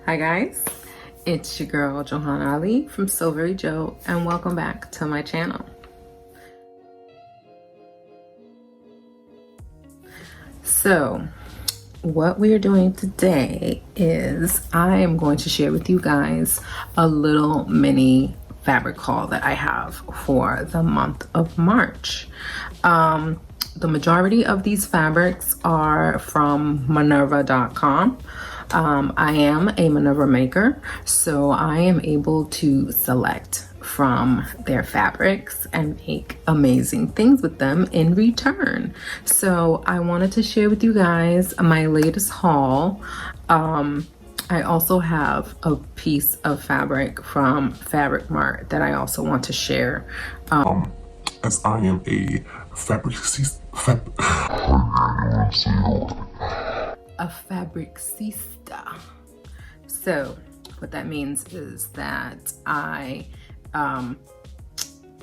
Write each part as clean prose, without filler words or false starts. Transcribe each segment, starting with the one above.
Hi guys, it's your girl Johanna Ali from Silvery Joe, and welcome back to my channel. So what we are doing today is I am going to share with you guys a little mini fabric haul that I have for the month of March. The majority of these fabrics are from Miverva.com. I am a Miverva maker, so I am able to select from their fabrics and make amazing things with them in return. So I wanted to share with you guys my latest haul. I also have a piece of fabric from Fabric Mart that I also want to share. As I am a fabricista. So what that means is that I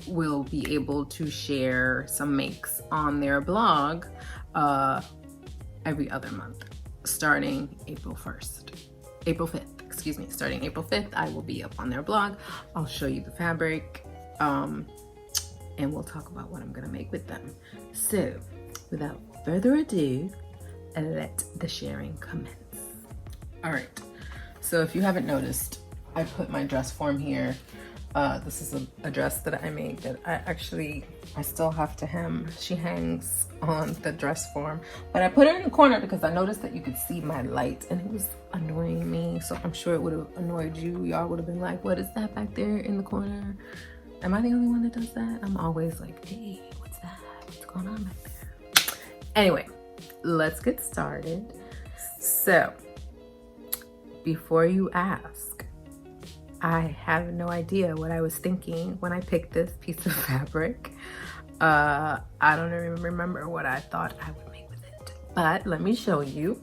will be able to share some makes on their blog every other month, starting April 5th, excuse me, starting April 5th, I will be up on their blog. I'll show you the fabric, and we'll talk about what I'm gonna make with them. So without further ado, let the sharing commence. All right, so if you haven't noticed, I put my dress form here. This is a dress that I made that I still have to hem. She hangs on the dress form, but I put her in the corner because I noticed that you could see my light and it was annoying me. So I'm sure it would have annoyed you. Y'all would have been like, what is that back there in the corner? Am I the only one that does that? I'm always like, hey, what's that? What's going on back there? Anyway, let's get started. So before you ask, I have no idea what I was thinking when I picked this piece of fabric. I don't even remember what I thought I would make with it, but let me show you.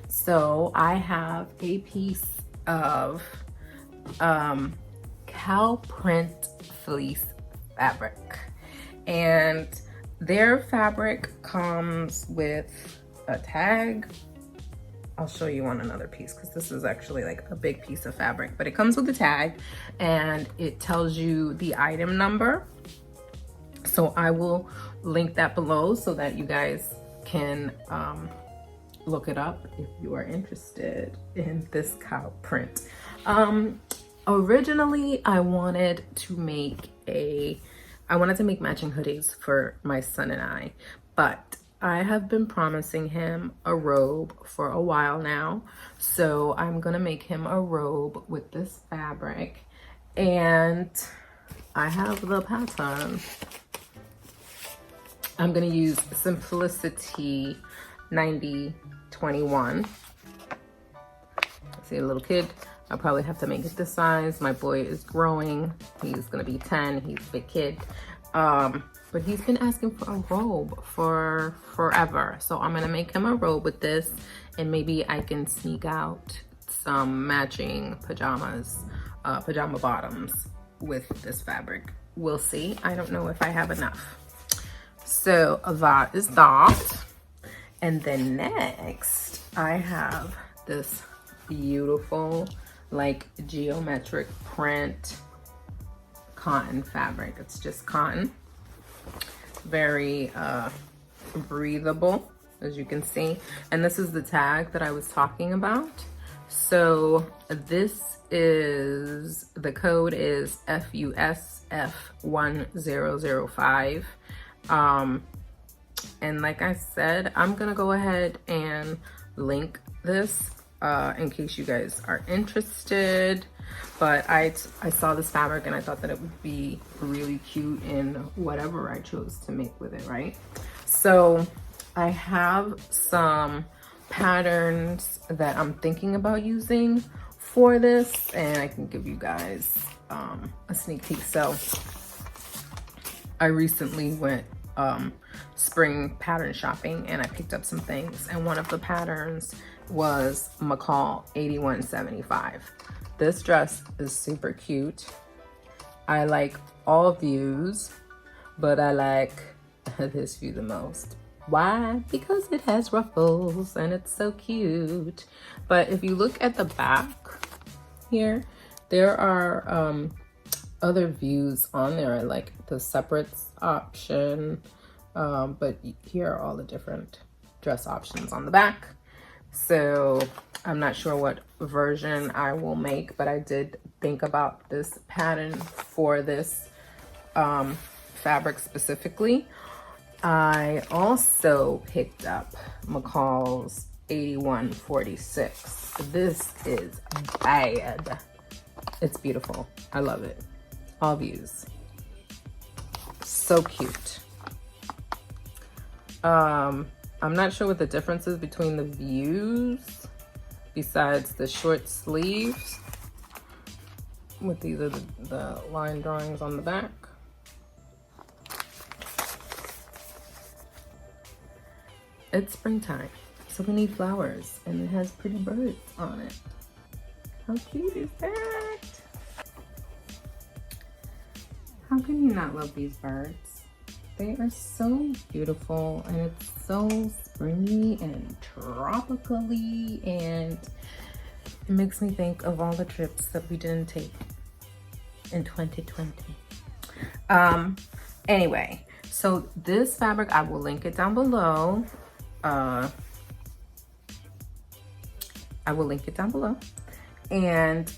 So I have a piece of cow print fleece fabric, and their fabric comes with a tag. I'll show you on another piece because this is actually like a big piece of fabric, but it comes with a tag and it tells you the item number. So I will link that below so that you guys can look it up if you are interested in this cow print. Originally I wanted to make matching hoodies for my son and I, but I have been promising him a robe for a while now. So I'm gonna make him a robe with this fabric, and I have the pattern. I'm gonna use Simplicity 9021. See, a little kid, I'll probably have to make it this size. My boy is growing. He's gonna be 10, he's a big kid. But he's been asking for a robe for forever. So I'm gonna make him a robe with this, and maybe I can sneak out some matching pajamas, pajama bottoms with this fabric. We'll see. I don't know if I have enough. So that is that. And then next, I have this beautiful, like, geometric print cotton fabric. It's just cotton. Very breathable, as you can see. And this is the tag that I was talking about. So this is, the code is FUSF1005. And like I said, I'm gonna go ahead and link this in case you guys are interested. But I saw this fabric and I thought that it would be really cute in whatever I chose to make with it, right? So I have some patterns that I'm thinking about using for this, and I can give you guys a sneak peek. So I recently went spring pattern shopping and I picked up some things, and one of the patterns was MCCALL 8175. This dress is super cute. I like all views, but I like this view the most. Why? Because it has ruffles and it's so cute. But if you look at the back, here. There are other views on there. I like the separates option, but here are all the different dress options on the back. So I'm not sure what version I will make, but I did think about this pattern for this fabric specifically. I also picked up MCCALL'S 8146. This is bad. It's beautiful. I love it. All views. So cute. I'm not sure what the difference is between the views besides the short sleeves with these are the line drawings on the back. It's springtime, so we need flowers, and it has pretty birds on it. How cute is that? How can you not love these birds? They are so beautiful, and it's so springy and tropically, and it makes me think of all the trips that we didn't take in 2020. Anyway, so this fabric, I will link it down below. I will link it down below. And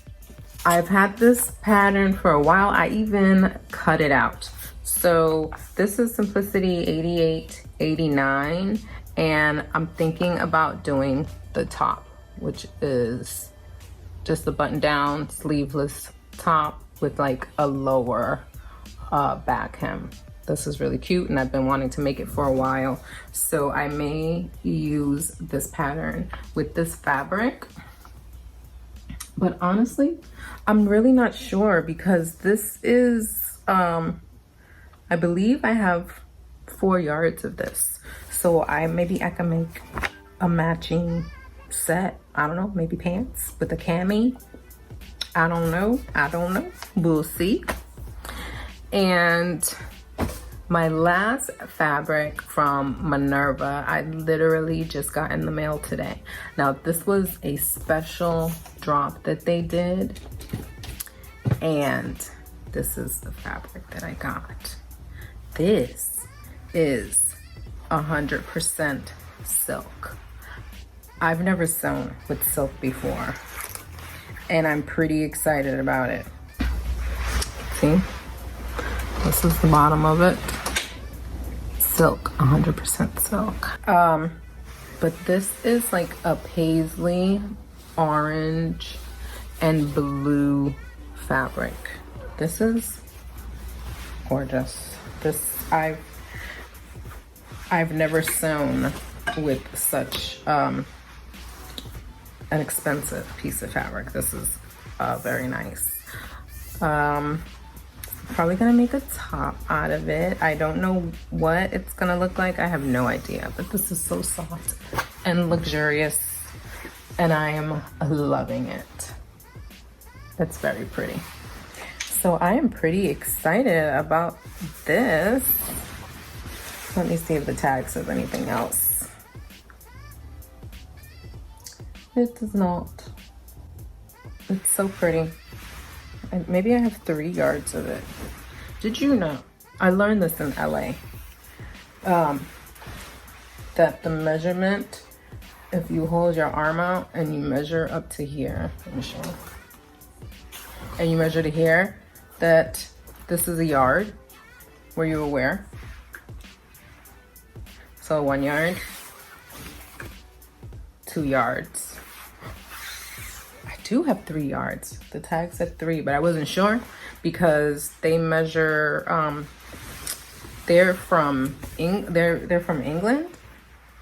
I've had this pattern for a while. I even cut it out. So this is Simplicity 8889, and I'm thinking about doing the top, which is just a button down sleeveless top with like a lower back hem. This is really cute, and I've been wanting to make it for a while. So I may use this pattern with this fabric. But honestly, I'm really not sure, because this is, I believe I have 4 yards of this. So maybe I can make a matching set. I don't know, maybe pants with a cami. I don't know. We'll see. And my last fabric from Miverva, I literally just got in the mail today. Now, this was a special drop that they did, and this is the fabric that I got. This is 100% silk. I've never sewn with silk before, and I'm pretty excited about it. See? This is the bottom of it. Silk, 100% silk. But this is like a paisley, orange, and blue fabric. This is gorgeous. I've never sewn with such an expensive piece of fabric. This is very nice. Probably gonna make a top out of it. I don't know what it's gonna look like. I have no idea, but this is so soft and luxurious, and I am loving it. It's very pretty. So I am pretty excited about this. Let me see if the tag says anything else. It does not. It's so pretty. And maybe I have 3 yards of it. Did you know? I learned this in LA. That the measurement, if you hold your arm out and you measure up to here, let me show you. And you measure to here, that this is a yard where you will wear. So 1 yard, 2 yards. I do have 3 yards. The tag said 3, but I wasn't sure because they measure. They're from England.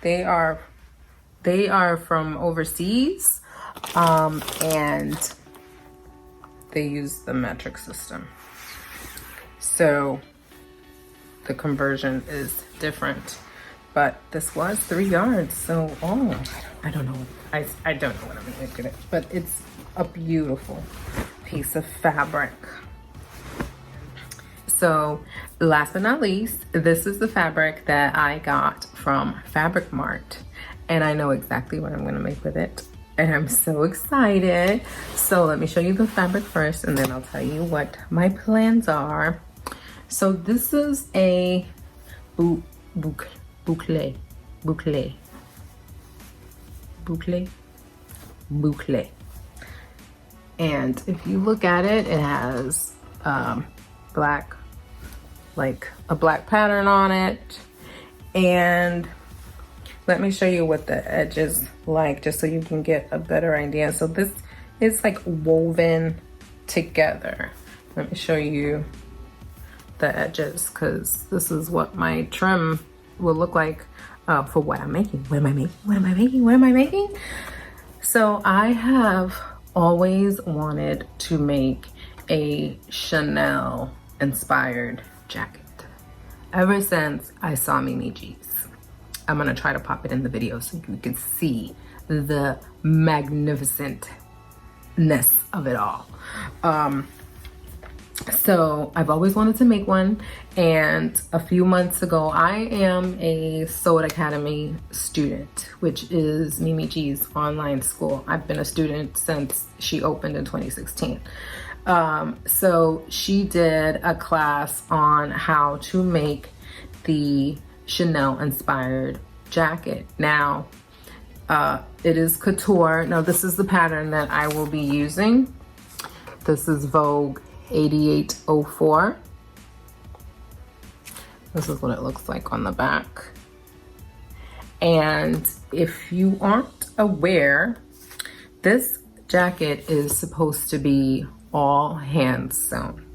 They are from overseas, and they use the metric system. So the conversion is different. But this was 3 yards, so I don't know. I don't know what I'm gonna make it, but it's a beautiful piece of fabric. So last but not least, this is the fabric that I got from Fabric Mart, and I know exactly what I'm gonna make with it. and I'm so excited. So let me show you the fabric first, and then I'll tell you what my plans are. So this is a boucle. And if you look at it, it has black, like a black pattern on it. And let me show you what the edge is like, just so you can get a better idea. So this is like woven together. Let me show you the edges, because this is what my trim will look like for what I'm making. What am I making? So I have always wanted to make a Chanel inspired jacket ever since I saw Mimi G's. I'm gonna try to pop it in the video so you can see the magnificentness of it all. So I've always wanted to make one, and a few months ago, I am a Sew Academy student, which is Mimi G's online school. I've been a student since she opened in 2016. So she did a class on how to make the Chanel inspired jacket. Now, it is couture. Now this is the pattern that I will be using. This is Vogue 8804. This is what it looks like on the back. And if you aren't aware, this jacket is supposed to be all hand sewn.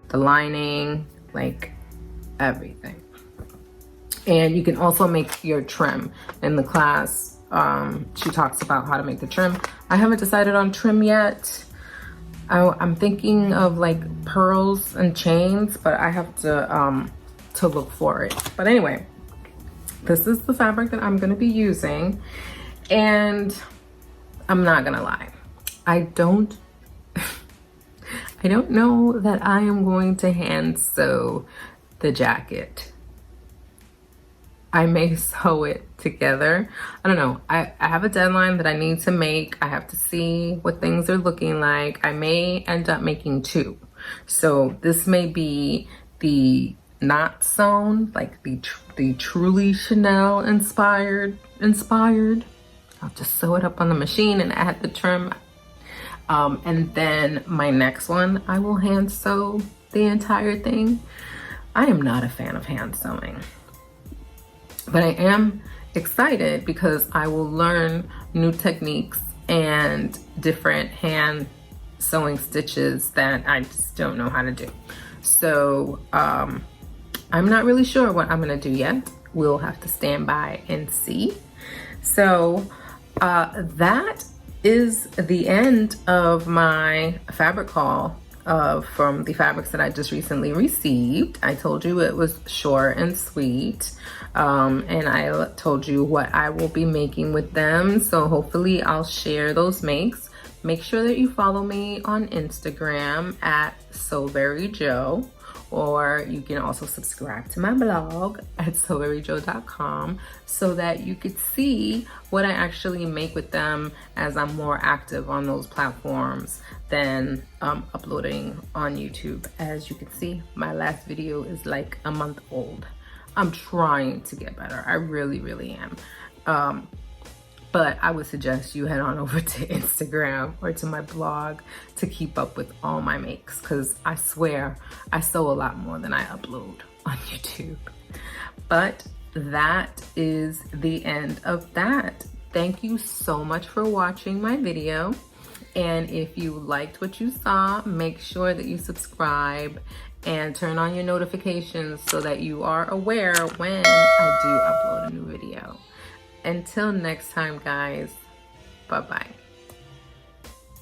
The lining, like everything. And you can also make your trim. In the class, she talks about how to make the trim. I haven't decided on trim yet. I'm thinking of like pearls and chains, but I have to look for it. But anyway, this is the fabric that I'm gonna be using, and I'm not gonna lie, I don't know that I am going to hand sew the jacket. I may sew it together. I don't know. I have a deadline that I need to make. I have to see what things are looking like. I may end up making two. So this may be the not sewn, like the truly Chanel inspired. I'll just sew it up on the machine and add the trim. And then my next one, I will hand sew the entire thing. I am not a fan of hand sewing, but I am excited because I will learn new techniques and different hand sewing stitches that I just don't know how to do. So I'm not really sure what I'm gonna do yet. We'll have to stand by and see. So that is the end of my fabric haul from the fabrics that I just recently received. I told you it was short and sweet, and I told you what I will be making with them. So hopefully I'll share those makes. Make sure that you follow me on Instagram at SoVeryJo, or you can also subscribe to my blog at SoVeryJo.com so that you could see what I actually make with them as I'm more active on those platforms than uploading on YouTube. As you can see, my last video is like a month old. I'm trying to get better. I really am. But I would suggest you head on over to Instagram or to my blog to keep up with all my makes, because I swear I sew a lot more than I upload on YouTube. But that is the end of that. Thank you so much for watching my video. And if you liked what you saw, make sure that you subscribe and turn on your notifications so that you are aware when I do upload a new video. Until next time, guys, bye-bye.